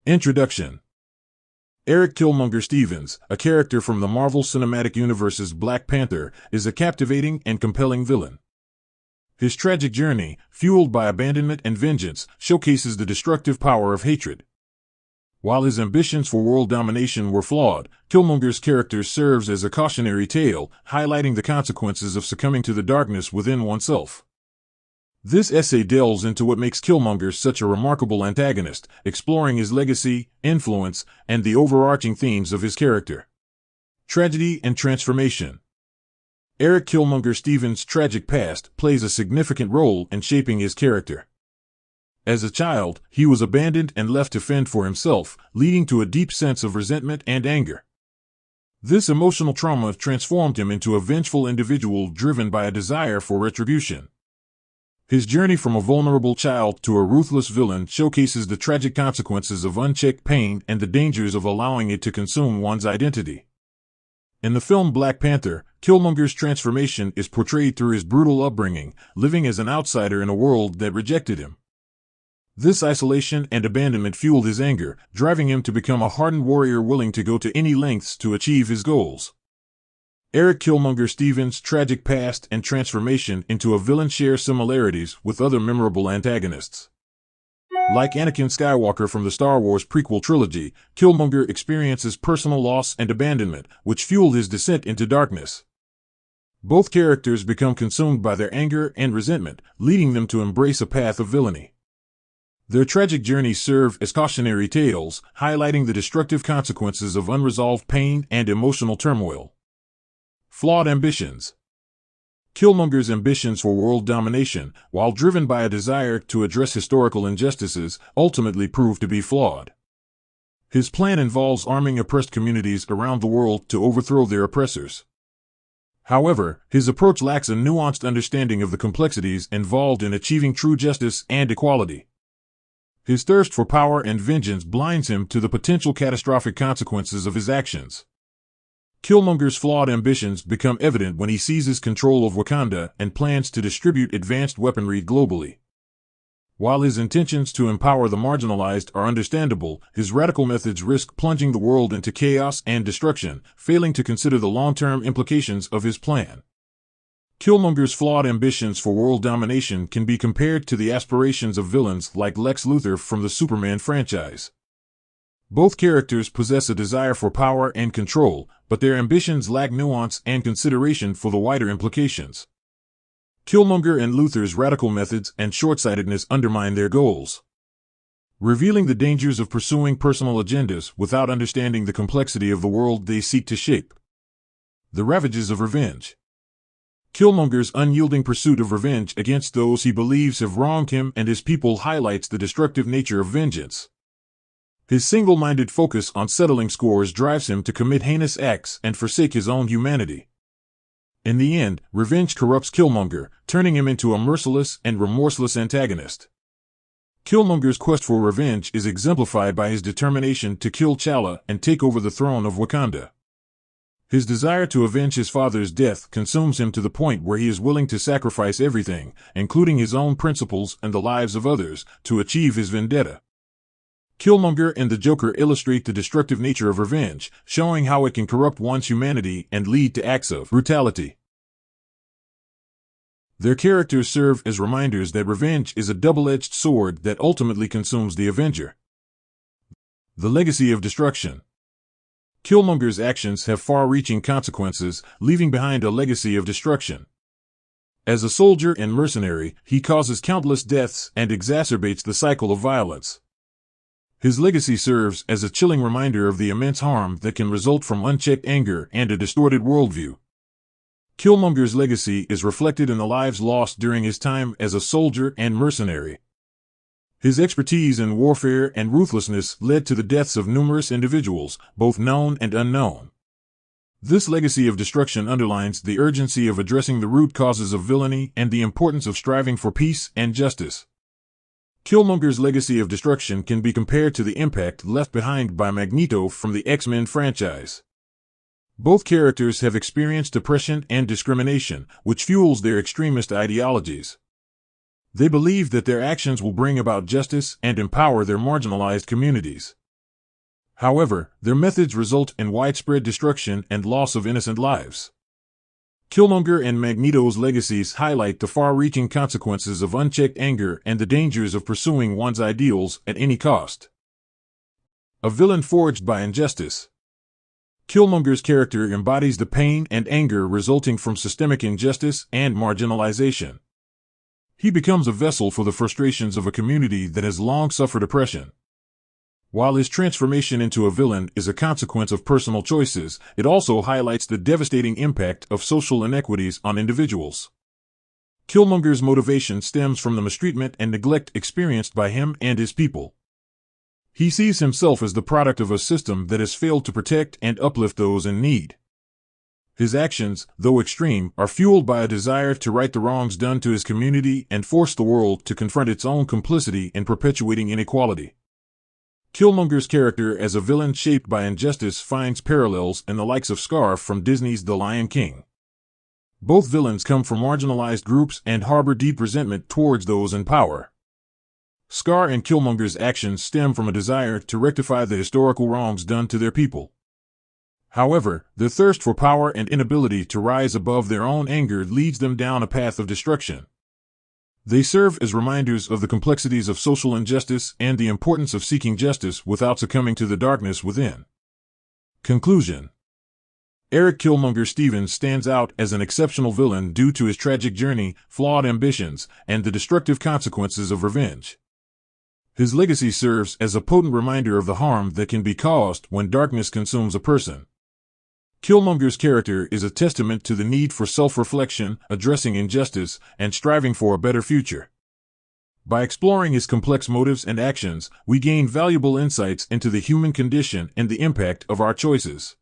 Introduction. Eric Killmonger Stevens, a character from the Marvel Cinematic Universe's Black Panther, is a captivating and compelling villain. His tragic journey, fueled by abandonment and vengeance, showcases the destructive power of hatred. While his ambitions for world domination were flawed, Killmonger's character serves as a cautionary tale, highlighting the consequences of succumbing to the darkness within oneself. This essay delves into what makes Killmonger such a remarkable antagonist, exploring his legacy, influence, and the overarching themes of his character. Tragedy and transformation. Eric Killmonger Stevens' tragic past plays a significant role in shaping his character. As a child, he was abandoned and left to fend for himself, leading to a deep sense of resentment and anger. This emotional trauma transformed him into a vengeful individual driven by a desire for retribution. His journey from a vulnerable child to a ruthless villain showcases the tragic consequences of unchecked pain and the dangers of allowing it to consume one's identity. In the film Black Panther, Killmonger's transformation is portrayed through his brutal upbringing, living as an outsider in a world that rejected him. This isolation and abandonment fueled his anger, driving him to become a hardened warrior willing to go to any lengths to achieve his goals. Eric Killmonger Stevens' tragic past and transformation into a villain share similarities with other memorable antagonists. Like Anakin Skywalker from the Star Wars prequel trilogy, Killmonger experiences personal loss and abandonment, which fueled his descent into darkness. Both characters become consumed by their anger and resentment, leading them to embrace a path of villainy. Their tragic journeys serve as cautionary tales, highlighting the destructive consequences of unresolved pain and emotional turmoil. Flawed ambitions. Killmonger's ambitions for world domination, while driven by a desire to address historical injustices, ultimately prove to be flawed. His plan involves arming oppressed communities around the world to overthrow their oppressors. However, his approach lacks a nuanced understanding of the complexities involved in achieving true justice and equality. His thirst for power and vengeance blinds him to the potential catastrophic consequences of his actions. Killmonger's flawed ambitions become evident when he seizes control of Wakanda and plans to distribute advanced weaponry globally. While his intentions to empower the marginalized are understandable, his radical methods risk plunging the world into chaos and destruction, failing to consider the long-term implications of his plan. Killmonger's flawed ambitions for world domination can be compared to the aspirations of villains like Lex Luthor from the Superman franchise. Both characters possess a desire for power and control, but their ambitions lack nuance and consideration for the wider implications. Killmonger and Luthor's radical methods and short-sightedness undermine their goals, revealing the dangers of pursuing personal agendas without understanding the complexity of the world they seek to shape. The ravages of revenge. Killmonger's unyielding pursuit of revenge against those he believes have wronged him and his people highlights the destructive nature of vengeance. His single-minded focus on settling scores drives him to commit heinous acts and forsake his own humanity. In the end, revenge corrupts Killmonger, turning him into a merciless and remorseless antagonist. Killmonger's quest for revenge is exemplified by his determination to kill T'Challa and take over the throne of Wakanda. His desire to avenge his father's death consumes him to the point where he is willing to sacrifice everything, including his own principles and the lives of others, to achieve his vendetta. Killmonger and the Joker illustrate the destructive nature of revenge, showing how it can corrupt one's humanity and lead to acts of brutality. Their characters serve as reminders that revenge is a double-edged sword that ultimately consumes the Avenger. The legacy of destruction. Killmonger's actions have far-reaching consequences, leaving behind a legacy of destruction. As a soldier and mercenary, he causes countless deaths and exacerbates the cycle of violence. His legacy serves as a chilling reminder of the immense harm that can result from unchecked anger and a distorted worldview. Killmonger's legacy is reflected in the lives lost during his time as a soldier and mercenary. His expertise in warfare and ruthlessness led to the deaths of numerous individuals, both known and unknown. This legacy of destruction underlines the urgency of addressing the root causes of villainy and the importance of striving for peace and justice. Killmonger's legacy of destruction can be compared to the impact left behind by Magneto from the X-Men franchise. Both characters have experienced oppression and discrimination, which fuels their extremist ideologies. They believe that their actions will bring about justice and empower their marginalized communities. However, their methods result in widespread destruction and loss of innocent lives. Killmonger and Magneto's legacies highlight the far-reaching consequences of unchecked anger and the dangers of pursuing one's ideals at any cost. A villain forged by injustice. Killmonger's character embodies the pain and anger resulting from systemic injustice and marginalization. He becomes a vessel for the frustrations of a community that has long suffered oppression. While his transformation into a villain is a consequence of personal choices, it also highlights the devastating impact of social inequities on individuals. Killmonger's motivation stems from the mistreatment and neglect experienced by him and his people. He sees himself as the product of a system that has failed to protect and uplift those in need. His actions, though extreme, are fueled by a desire to right the wrongs done to his community and force the world to confront its own complicity in perpetuating inequality. Killmonger's character as a villain shaped by injustice finds parallels in the likes of Scar from Disney's The Lion King. Both villains come from marginalized groups and harbor deep resentment towards those in power. Scar and Killmonger's actions stem from a desire to rectify the historical wrongs done to their people. However, their thirst for power and inability to rise above their own anger leads them down a path of destruction. They serve as reminders of the complexities of social injustice and the importance of seeking justice without succumbing to the darkness within. Conclusion. Eric Killmonger Stevens stands out as an exceptional villain due to his tragic journey, flawed ambitions, and the destructive consequences of revenge. His legacy serves as a potent reminder of the harm that can be caused when darkness consumes a person. Killmonger's character is a testament to the need for self-reflection, addressing injustice, and striving for a better future. By exploring his complex motives and actions, we gain valuable insights into the human condition and the impact of our choices.